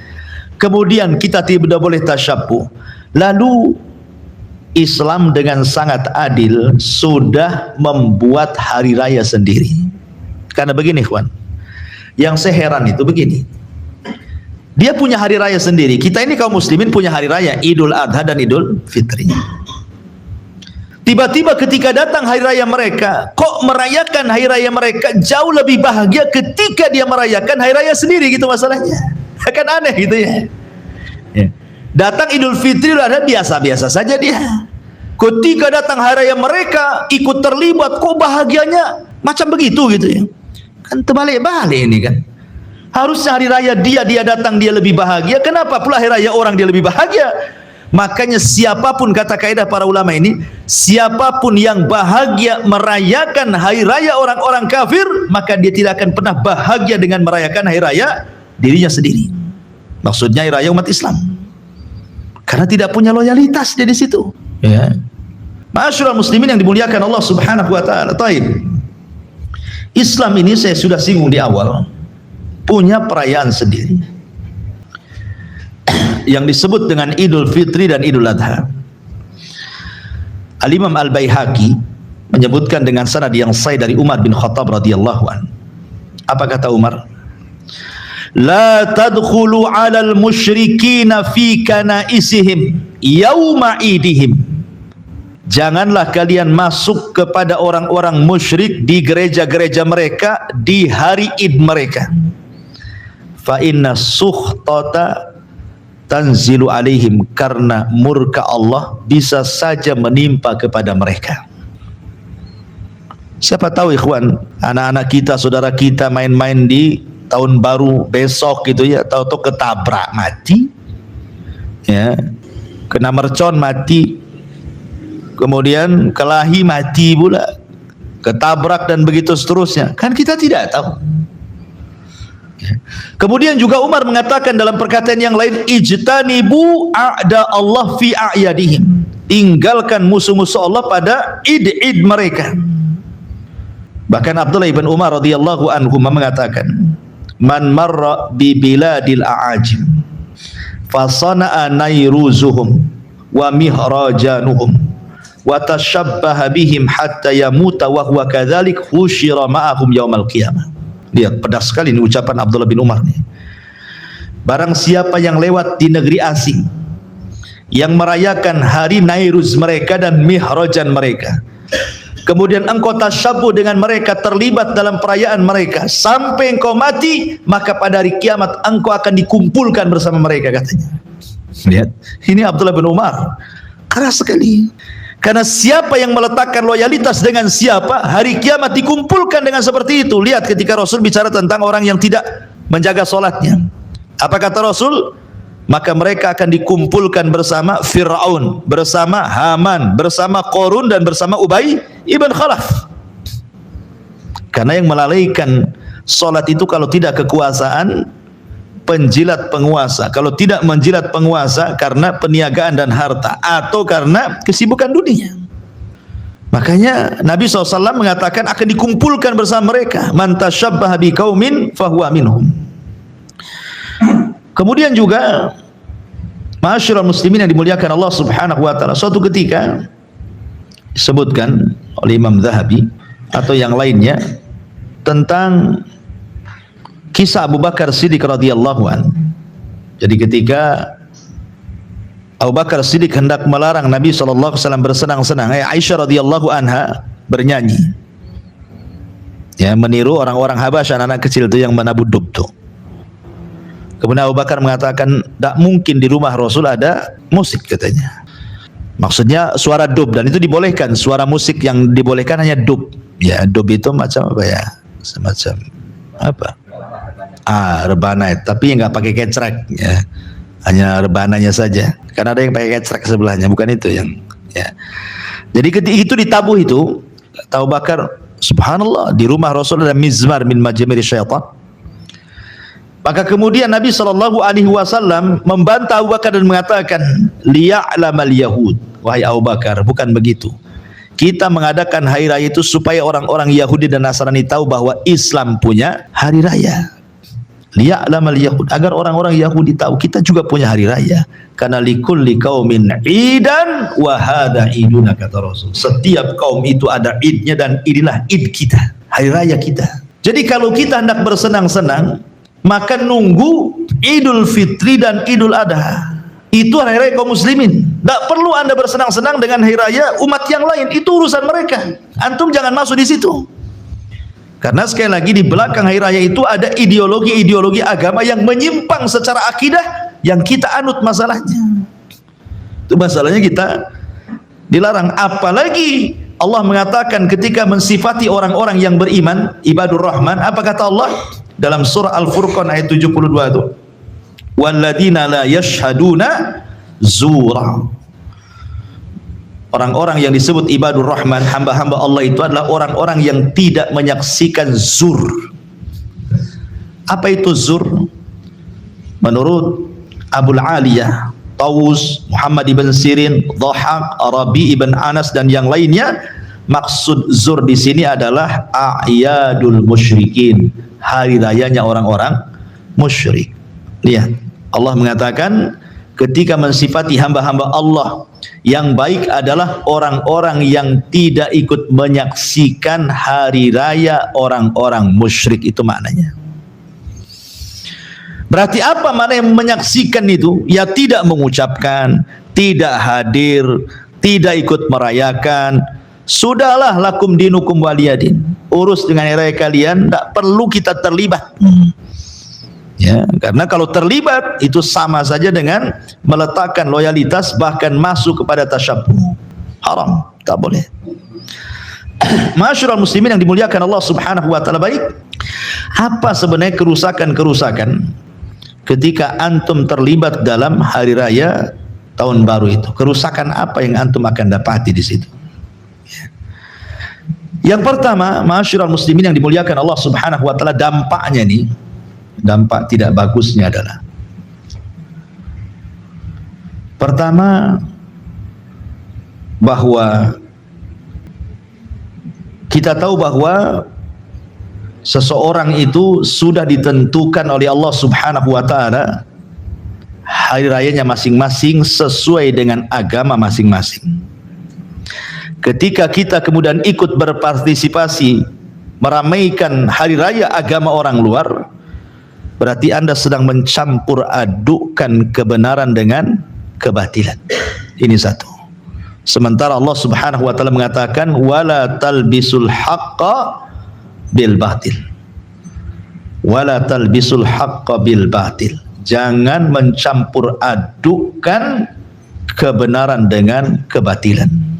kemudian kita tidak boleh tasyabbuh, lalu Islam dengan sangat adil sudah membuat hari raya sendiri. Karena begini ikhwan, yang saya heran itu begini, dia punya hari raya sendiri. Kita ini kaum muslimin punya hari raya Idul Adha dan Idul Fitri. Tiba-tiba ketika datang hari raya mereka, kok merayakan hari raya mereka jauh lebih bahagia ketika dia merayakan hari raya sendiri, gitu masalahnya. Kan aneh gitu ya. Datang Idul Fitri ada biasa-biasa saja dia. Ketika datang hari raya mereka ikut terlibat, kok bahagianya macam begitu gitu ya. Kan terbalik-balik ini kan. Harusnya hari raya dia datang dia lebih bahagia. Kenapa pula hari raya orang dia lebih bahagia? Makanya siapapun, kata kaidah para ulama ini, siapapun yang bahagia merayakan hari raya orang-orang kafir, maka dia tidak akan pernah bahagia dengan merayakan hari raya dirinya sendiri. Maksudnya hari raya umat Islam. Karena tidak punya loyalitas dia di situ. Ya. Ma'asyiral muslimin yang dimuliakan Allah Subhanahu wa taala. Taib. Islam ini saya sudah singgung di awal, punya perayaan sendiri yang disebut dengan Idul Fitri dan Idul Adha. Al-Imam Al-Baihaqi menyebutkan dengan sanad yang sahih dari Umar bin Khattab radhiyallahu anhu. Apa kata Umar? La tadkhulu 'alal musyrikina fi kanaisihim yauma idihim. Janganlah kalian masuk kepada orang-orang musyrik di gereja-gereja mereka di hari Id mereka. Fa inna sukhtata tanzilu alaihim, karena murka Allah bisa saja menimpa kepada mereka. Siapa tahu ikhwan, anak-anak kita, saudara kita main-main di tahun baru besok gitu ya, tahu-tahu ketabrak mati, ya, kena mercon mati, kemudian kelahi mati pula, ketabrak dan begitu seterusnya. Kan kita tidak tahu. Kemudian juga Umar mengatakan dalam perkataan yang lain, ijtanibu a'da Allah fi a'yadihim, tinggalkan musuh-musuh Allah pada id-id mereka. Bahkan Abdullah ibn Umar radhiyallahu anhu mengatakan, man marra bi biladil a'ajim fasana'a nairuzuhum wa mihrajanuhum wa tashabbaha bihim hatta yamuta wa huwa kadzalik husyira ma'ahum yaumal qiyamah. Lihat, pedas sekali ini ucapan Abdullah bin Umar nih. Barang siapa yang lewat di negeri asing yang merayakan hari Nairuz mereka dan mihrajan mereka, kemudian engkau tasyabbuh dengan mereka, terlibat dalam perayaan mereka sampai engkau mati, maka pada hari kiamat engkau akan dikumpulkan bersama mereka, katanya. Lihat, ini Abdullah bin Umar keras sekali. Karena siapa yang meletakkan loyalitas dengan siapa, hari kiamat dikumpulkan dengan seperti itu. Lihat ketika Rasul bicara tentang orang yang tidak menjaga sholatnya, apa kata Rasul? Maka mereka akan dikumpulkan bersama Fir'aun, bersama Haman, bersama Qarun, dan bersama Ubay ibn Khalaf. Karena yang melalaikan solat itu kalau tidak kekuasaan, penjilat penguasa. Kalau tidak menjilat penguasa karena peniagaan dan harta, atau karena kesibukan dunia. Makanya Nabi SAW mengatakan akan dikumpulkan bersama mereka. Man tashabbaha biqaumin fahuwa minhum. Kemudian juga ma'asyiral muslimin yang dimuliakan Allah Subhanahu wa taala, suatu ketika disebutkan oleh Imam Zahabi atau yang lainnya tentang kisah Abu Bakar Siddiq radhiyallahu an. Jadi ketika Abu Bakar Siddiq hendak melarang Nabi SAW bersenang-senang, Aisyah radhiyallahu anha bernyanyi, ya, meniru orang-orang Habasyah, anak kecil itu yang menabuh dub tuh. Kemudian Abu Bakar mengatakan, tak mungkin di rumah Rasul ada musik, katanya. Maksudnya suara dub, dan itu dibolehkan. Suara musik yang dibolehkan hanya dub. Ya, dub itu macam apa ya? Semacam apa? Rebana, tapi nggak pakai kecrek, ya. Hanya rebananya saja. Karena ada yang pakai kecrek sebelahnya, bukan itu yang, ya. Jadi ketika itu ditabuh itu, Abu Bakar, subhanallah, di rumah Rasul ada mizmar min majamir syaitan. Maka kemudian Nabi SAW membantah Abu Bakar dan mengatakan, liya'lamal yahud, wahai Abu Bakar, bukan begitu. Kita mengadakan hari raya itu supaya orang-orang Yahudi dan Nasrani tahu bahwa Islam punya hari raya. Liya'lamal yahud, agar orang-orang Yahudi tahu kita juga punya hari raya. Karena likulli qaumin idan wa hadza iduna, kata Rasul. Setiap kaum itu ada idnya, dan inilah id kita, hari raya kita. Jadi kalau kita hendak bersenang-senang, maka nunggu Idul Fitri dan Idul Adha. Itu hari raya kaum muslimin. Tak perlu Anda bersenang-senang dengan hari raya umat yang lain, itu urusan mereka. Antum jangan masuk di situ. Karena sekali lagi di belakang hari raya itu ada ideologi-ideologi agama yang menyimpang secara akidah yang kita anut masalahnya. Itu masalahnya kita dilarang. Apalagi Allah mengatakan ketika mensifati orang-orang yang beriman, ibadur rahman, apa kata Allah dalam surah Al-Furqan ayat 72 itu? Walladzina la yashhaduna zura. Orang-orang yang disebut ibadur rahman, hamba-hamba Allah itu adalah orang-orang yang tidak menyaksikan zur. Apa itu zur? Menurut Abul Aliyah, Tawus, Muhammad ibn Sirin, Dhahak, Arabi ibn Anas dan yang lainnya, maksud zur di sini adalah a'yadul musyrikin, hari rayanya orang-orang musyrik. Lihat, Allah mengatakan ketika mensifati hamba-hamba Allah yang baik adalah orang-orang yang tidak ikut menyaksikan hari raya orang-orang musyrik. Itu maknanya. Berarti apa makna yang menyaksikan itu? Ya tidak mengucapkan, tidak hadir, tidak ikut merayakan. Sudahlah, lakum dinukum waliyadin. Urus dengan hari raya kalian, tak perlu kita terlibat. Ya, karena kalau terlibat itu sama saja dengan meletakkan loyalitas, bahkan masuk kepada tasyabbuh. Haram, tak boleh. Ma'asyiral muslimin yang dimuliakan Allah Subhanahu wa taala, baik. Apa sebenarnya kerusakan-kerusakan ketika antum terlibat dalam hari raya tahun baru itu? Kerusakan apa yang antum akan dapati di situ? Yang pertama, ma'asyiral muslimin yang dimuliakan Allah Subhanahu wa taala, dampaknya nih, dampak tidak bagusnya adalah, pertama, bahwa kita tahu bahwa seseorang itu sudah ditentukan oleh Allah Subhanahu wa taala hari rayanya masing-masing sesuai dengan agama masing-masing. Ketika kita kemudian ikut berpartisipasi meramaikan hari raya agama orang luar, berarti Anda sedang mencampur adukkan kebenaran dengan kebatilan. Ini satu. Sementara Allah Subhanahu wa taala mengatakan wala talbisul haqqa bil batil. Wala talbisul haqqa bil batil. Jangan mencampur adukkan kebenaran dengan kebatilan.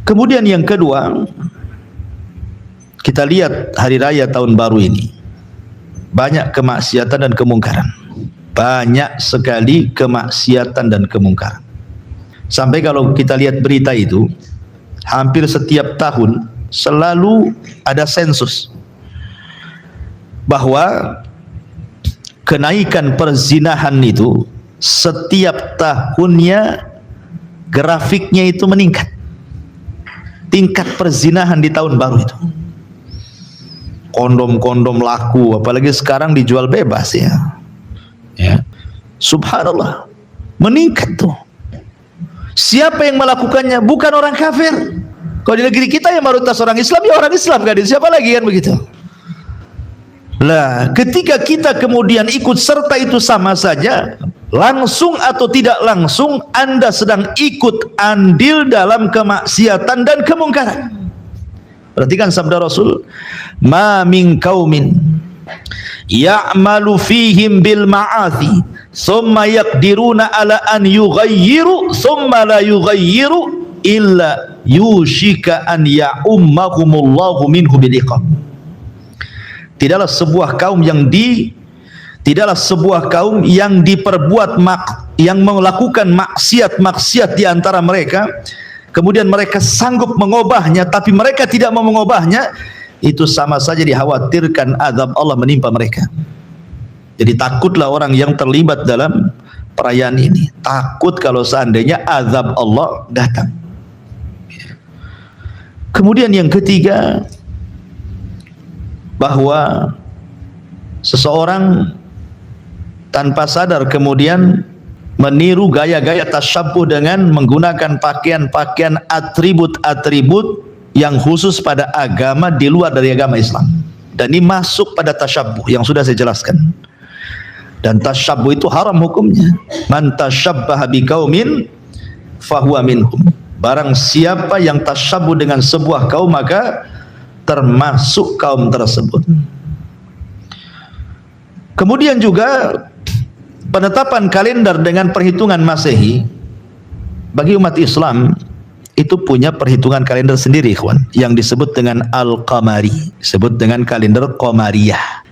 Kemudian yang kedua, kita lihat hari raya tahun baru ini banyak kemaksiatan dan kemungkaran. Banyak sekali kemaksiatan dan kemungkaran. Sampai kalau kita lihat berita itu, hampir setiap tahun selalu ada sensus bahwa kenaikan perzinahan itu setiap tahunnya grafiknya itu meningkat. tingkat perzinahan di tahun baru itu. Kondom-kondom laku, apalagi sekarang dijual bebas ya. Ya. Subhanallah. Meningkat tuh. Siapa yang melakukannya? Bukan orang kafir. Kalau di negeri kita yang mayoritas orang Islam, ya orang Islam kan. Siapa lagi kan begitu? Lah, ketika kita kemudian ikut serta itu sama saja, langsung atau tidak langsung Anda sedang ikut andil dalam kemaksiatan dan kemungkaran. Perhatikan sabda Rasul, "Ma min qaumin ya'malu fihim bil ma'asi, thumma yaqdiruna ala an yughayyiru, thumma la yughayyiru illa yushika an ya'ummahumullahu minhu bil iqab." Tidaklah sebuah kaum yang diperbuat yang melakukan maksiat-maksiat di antara mereka, kemudian mereka sanggup mengubahnya, tapi mereka tidak mau mengubahnya, itu sama saja dikhawatirkan azab Allah menimpa mereka. Jadi takutlah orang yang terlibat dalam perayaan ini, takut kalau seandainya azab Allah datang. Kemudian yang ketiga, bahwa seseorang tanpa sadar kemudian meniru gaya-gaya tasyabbuh dengan menggunakan pakaian-pakaian atribut-atribut yang khusus pada agama di luar dari agama Islam. Dan ini masuk pada tasyabbuh yang sudah saya jelaskan. Dan tasyabbuh itu haram hukumnya. Man tasyabbaha biqaumin fahuwa minhum. Barang siapa yang tasyabbuh dengan sebuah kaum, maka termasuk kaum tersebut. Kemudian juga penetapan kalender dengan perhitungan Masehi bagi umat Islam itu punya perhitungan kalender sendiri, ikhwan, yang disebut dengan Al-Qamari, disebut dengan kalender Qamariyah.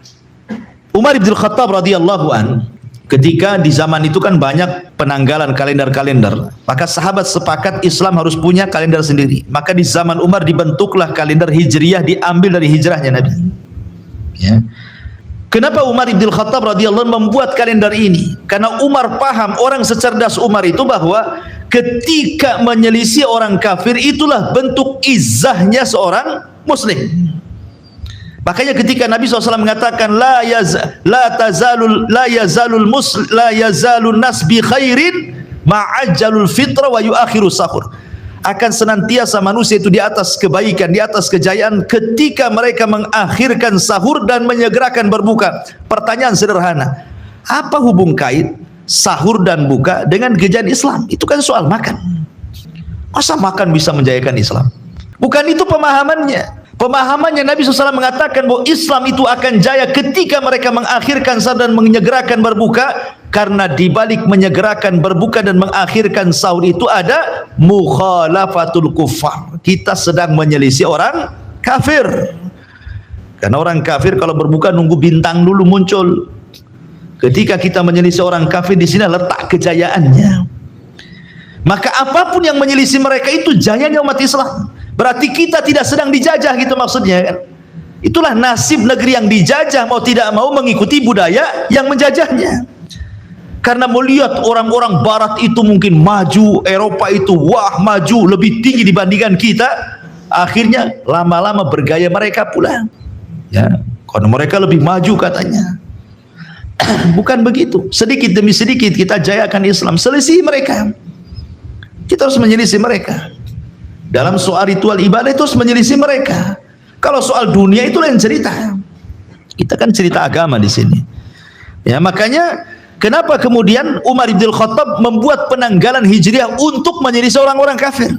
Umar bin Khattab radhiyallahu an, ketika di zaman itu kan banyak penanggalan kalender-kalender, maka sahabat sepakat Islam harus punya kalender sendiri. Maka di zaman Umar dibentuklah kalender Hijriyah, diambil dari hijrahnya Nabi. Ya. Kenapa Umar bin Khattab radhiyallahu anhu membuat kalender ini? Karena Umar paham, orang secerdas Umar itu, bahwa ketika menyelisih orang kafir itulah bentuk izzahnya seorang muslim. Makanya ketika Nabi SAW mengatakan la yazalun nas bi khairin ma'ajjalul fitra wa yuakhiru sahur. Akan senantiasa manusia itu di atas kebaikan, di atas kejayaan ketika mereka mengakhirkan sahur dan menyegerakan berbuka. Pertanyaan sederhana, apa hubung kait sahur dan buka dengan kejayaan Islam? Itu kan soal makan. Masa makan bisa menjayakan Islam? Bukan itu pemahamannya. Pemahamannya Nabi SAW mengatakan bahwa Islam itu akan jaya ketika mereka mengakhirkan sahur dan menyegerakan berbuka, karena dibalik menyegerakan berbuka dan mengakhirkan sahur itu ada mukhalafatul kuffar. Kita sedang menyelisih orang kafir. Karena orang kafir kalau berbuka nunggu bintang dulu muncul. Ketika kita menyelisih orang kafir, di sini letak kejayaannya. Maka apapun yang menyelisih mereka itu jayanya umat Islam. Berarti kita tidak sedang dijajah, gitu maksudnya kan. Itulah nasib negeri yang dijajah, mau tidak mau mengikuti budaya yang menjajahnya. Karena melihat orang-orang barat itu mungkin maju, Eropa itu wah maju, lebih tinggi dibandingkan kita, akhirnya lama-lama bergaya mereka pula. Ya, karena mereka lebih maju katanya. Bukan begitu. Sedikit demi sedikit kita jayakan Islam, selisih mereka. Kita harus menyelisih mereka. Dalam soal ritual ibadah itu harus menyelisih mereka. Kalau soal dunia itu lain cerita. Kita kan cerita agama di sini. Ya, makanya kenapa kemudian Umar bin Khattab membuat penanggalan Hijriah untuk menyelisih orang-orang kafir.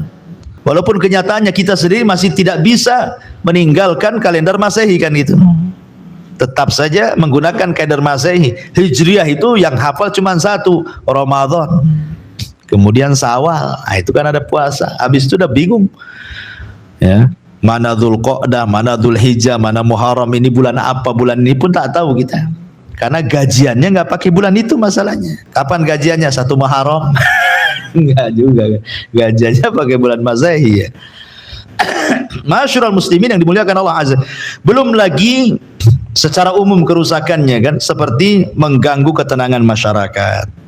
Walaupun kenyataannya kita sendiri masih tidak bisa meninggalkan kalender Masehi kan gitu. Tetap saja menggunakan kalender Masehi. Hijriah itu yang hafal cuma satu, Ramadan. Kemudian Syawal, itu kan ada puasa. Habis itu udah bingung. Ya, mana Dzulqa'dah, mana Dzulhijjah, mana Muharram, ini bulan apa, bulan ini pun tak tahu kita. Karena gajiannya nggak pakai bulan itu masalahnya. Kapan gajiannya? 1 Muharram? Enggak juga. Gajiannya pakai bulan Masehi ya. Masyarul muslimin yang dimuliakan Allah Azza. Belum lagi secara umum kerusakannya kan, seperti mengganggu ketenangan masyarakat.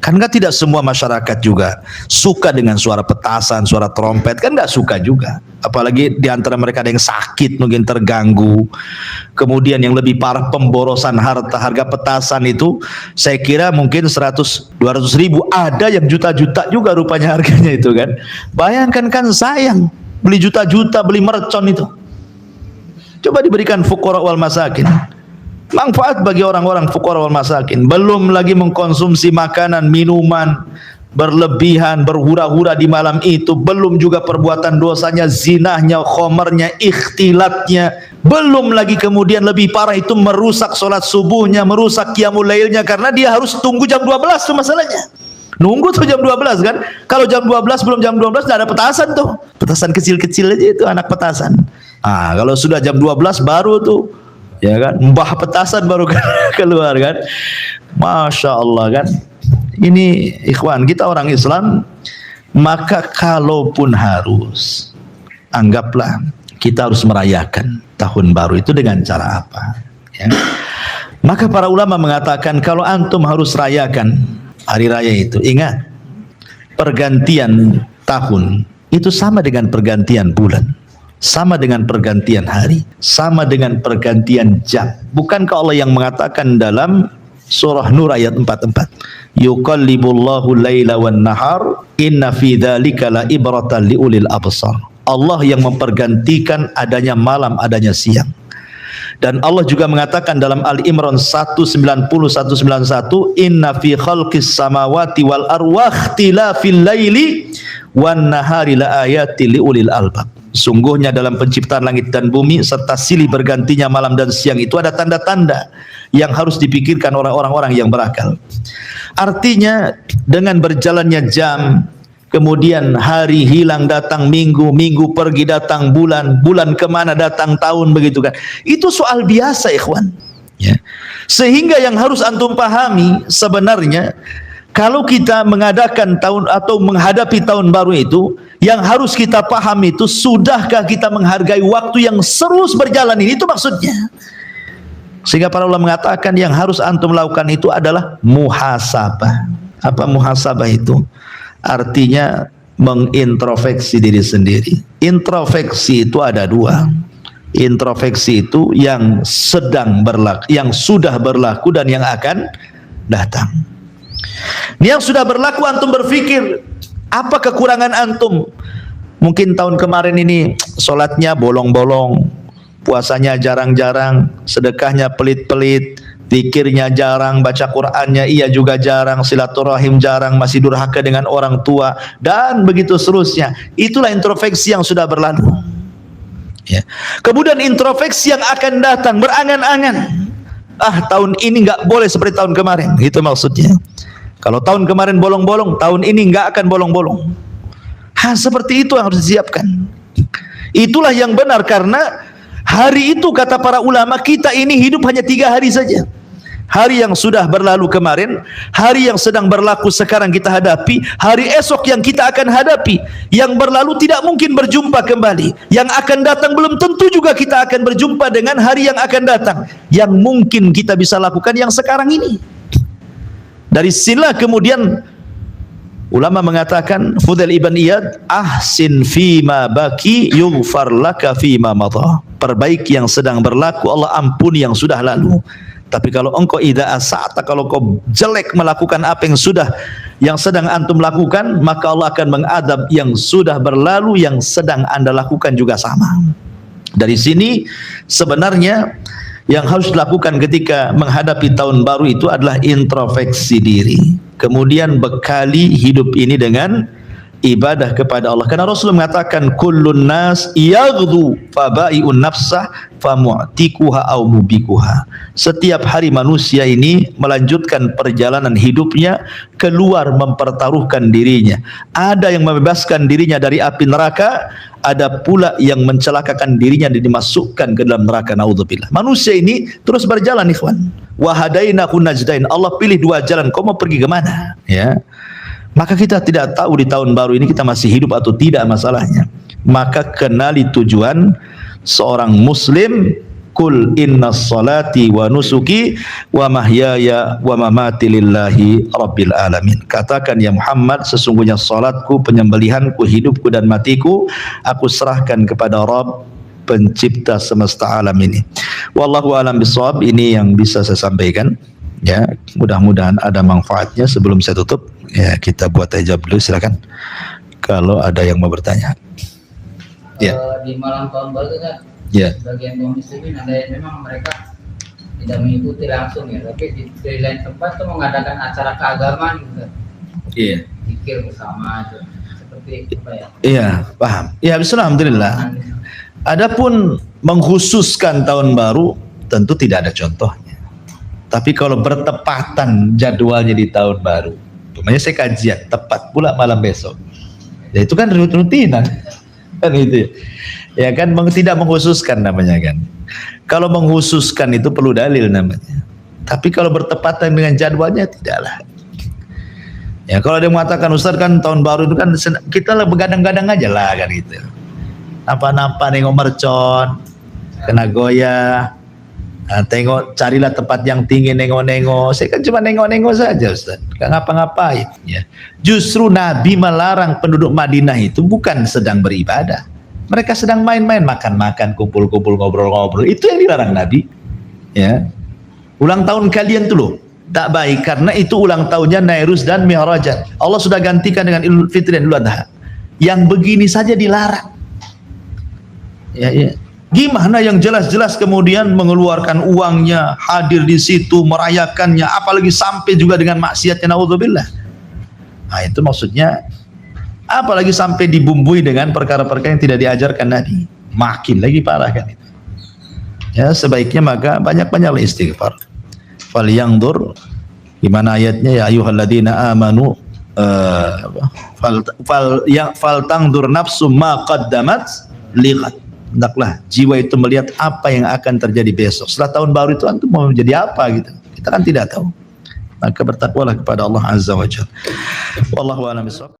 Kan nggak, tidak semua masyarakat juga suka dengan suara petasan, suara trompet, kan nggak suka juga. Apalagi di antara mereka ada yang sakit, mungkin terganggu. Kemudian yang lebih parah, pemborosan harta. Harga petasan itu saya kira mungkin 100-200 ribu, ada yang juta-juta juga rupanya harganya itu kan. Bayangkan, kan sayang beli juta-juta, beli mercon itu. Coba diberikan fuqara wal masakin, manfaat bagi orang-orang fuqara wal masakin. Belum lagi mengkonsumsi makanan, minuman berlebihan, berhura-hura di malam itu. Belum juga perbuatan dosanya, zinahnya, khomernya, ikhtilatnya. Belum lagi kemudian lebih parah itu merusak sholat subuhnya, merusak qiyamul lailnya, karena dia harus tunggu jam 12 tuh masalahnya. Nunggu tuh jam 12 kan. Kalau jam 12 belum jam 12 tidak ada petasan tuh. Petasan kecil-kecil aja itu, anak petasan. Ah, kalau sudah jam 12 baru tuh, ya kan, mbah petasan baru keluar kan. Masya Allah kan. Ini ikhwan, kita orang Islam, maka kalaupun harus, anggaplah kita harus merayakan tahun baru itu dengan cara apa ya. Maka para ulama mengatakan, kalau antum harus rayakan hari raya itu, ingat, pergantian tahun itu sama dengan pergantian bulan, sama dengan pergantian hari, sama dengan pergantian jam. Bukankah Allah yang mengatakan dalam surah Nur ayat 44, yuqallibullahu laila wan nahar inna fi dzalika la ibratan liulil absar. Allah yang mempergantikan adanya malam, adanya siang. Dan Allah juga mengatakan dalam Al-Imran 190-191, inna fi khalqis samawati wal arwakhtilafil laili wan nahari la ayati liulil albab. Sungguhnya dalam penciptaan langit dan bumi serta silih bergantinya malam dan siang itu ada tanda-tanda yang harus dipikirkan oleh orang-orang yang berakal. Artinya dengan berjalannya jam, kemudian hari hilang datang minggu, minggu pergi datang bulan, bulan kemana datang tahun, begitu kan. Itu soal biasa ikhwan ya. Sehingga yang harus antum pahami sebenarnya, kalau kita mengadakan tahun atau menghadapi tahun baru itu, yang harus kita pahami itu, sudahkah kita menghargai waktu yang terus berjalan ini, itu maksudnya. Sehingga para ulama mengatakan yang harus antum lakukan itu adalah muhasabah. Apa muhasabah itu? Artinya mengintrospeksi diri sendiri. Introspeksi itu ada dua. Introspeksi itu yang sedang berlaku, yang sudah berlaku, dan yang akan datang. Ini yang sudah berlaku, antum berpikir apa kekurangan antum. Mungkin tahun kemarin ini sholatnya bolong-bolong, puasanya jarang-jarang, sedekahnya pelit-pelit, zikirnya jarang, baca Qur'annya iya juga jarang, silaturahim jarang, masih durhaka dengan orang tua, dan begitu seterusnya. Itulah introspeksi yang sudah berlalu ya. Kemudian introspeksi yang akan datang, berangan-angan, tahun ini nggak boleh seperti tahun kemarin, itu maksudnya. Kalau tahun kemarin bolong-bolong, tahun ini nggak akan bolong-bolong. Seperti itu yang harus disiapkan. Itulah yang benar, karena hari itu kata para ulama, kita ini hidup hanya 3 hari saja. Hari yang sudah berlalu kemarin, hari yang sedang berlaku sekarang kita hadapi, hari esok yang kita akan hadapi. Yang berlalu tidak mungkin berjumpa kembali, yang akan datang belum tentu juga kita akan berjumpa dengan hari yang akan datang. Yang mungkin kita bisa lakukan yang sekarang ini. Dari sinilah kemudian ulama mengatakan, Fudail ibn Iyad, ahsin fima baki yughfar laka fima madha. Perbaiki yang sedang berlaku, Allah ampuni yang sudah lalu. Tapi kalau engkau idza asa'ta, kalau kau jelek melakukan apa yang sedang antum lakukan, maka Allah akan mengadab yang sudah berlalu, yang sedang Anda lakukan juga sama. Dari sini sebenarnya yang harus dilakukan ketika menghadapi tahun baru itu adalah introspeksi diri. Kemudian bekali hidup ini dengan ibadah kepada Allah. Karena Rasul mengatakan, kullun nas yaghdu fabai'un nafsah famu'tikuha au mubikuha. Setiap hari manusia ini melanjutkan perjalanan hidupnya, keluar mempertaruhkan dirinya. Ada yang membebaskan dirinya dari api neraka, ada pula yang mencelakakan dirinya dan dimasukkan ke dalam neraka, naudzubillah. Manusia ini terus berjalan ikhwan. Wa hadainahu najdain. Allah pilih 2 jalan, kau mau pergi ke mana? Ya. Maka kita tidak tahu di tahun baru ini kita masih hidup atau tidak masalahnya. Maka kenali tujuan seorang muslim Qul innas salati wa nusuki wa mahyaya wa mamati lillahi rabbil alamin. Katakan ya Muhammad, sesungguhnya salatku, penyembelihanku, hidupku dan matiku aku serahkan kepada Rabb pencipta semesta alam ini. Wallahu alam bisawab. Ini yang bisa saya sampaikan. Ya, mudah-mudahan ada manfaatnya. Sebelum saya tutup, ya kita buat hijab dulu, silakan. Kalau ada yang mau bertanya. Ya. Di malam tahun baru kan, ya. Bagian kaum muslimin ada yang memang mereka tidak mengikuti langsung ya, tapi di lain tempat tuh mengadakan acara keagamaan gitu. Iya. Zikir bersama itu. Seperti apa ya? Iya, paham. Ya, alhamdulillah. Adapun mengkhususkan tahun baru tentu tidak ada contohnya. Tapi kalau bertepatan jadwalnya di tahun baru, umpamanya saya kajian tepat pula malam besok, ya itu kan rutinan. Kan itu ya kan, tidak mengkhususkan namanya kan. Kalau mengkhususkan itu perlu dalil namanya, tapi kalau bertepatan dengan jadwalnya tidaklah. Ya kalau dia mengatakan Ustaz kan tahun baru itu kan kita begadang-gadang aja lah kan gitu, nampak nengok mercon kena goyah, tengok carilah tempat yang tinggi nengok-nengok. Saya kan cuma nengok-nengok saja Ustaz, gak ngapa-ngapain ya. Justru Nabi melarang penduduk Madinah itu bukan sedang beribadah, mereka sedang main-main, makan-makan, kumpul-kumpul, ngobrol-ngobrol. Itu yang dilarang Nabi ya. Ulang tahun kalian tuh loh tak baik, karena itu ulang tahunnya Nairuz dan Mi'rajat. Allah sudah gantikan dengan Idul Fitri dan Idul Adha. Yang begini saja dilarang ya, ya. Gimana yang jelas-jelas kemudian mengeluarkan uangnya, hadir di situ, merayakannya, apalagi sampai juga dengan maksiatnya, naudzubillah. Nah itu maksudnya, apalagi sampai dibumbui dengan perkara-perkara yang tidak diajarkan Nabi, makin lagi parah kan itu. Ya sebaiknya maka banyak-banyaklah istighfar. Falyanzur, gimana ayatnya, ya ayyuhalladzina amanu faltanzur nafsum ma qaddamat liqad. Hendaklah jiwa itu melihat apa yang akan terjadi besok. Setelah tahun baru itu antum mau menjadi apa gitu, kita kan tidak tahu. Maka bertakwalah kepada Allah Azza wa Jalla. Wallahu a'lam bishawab.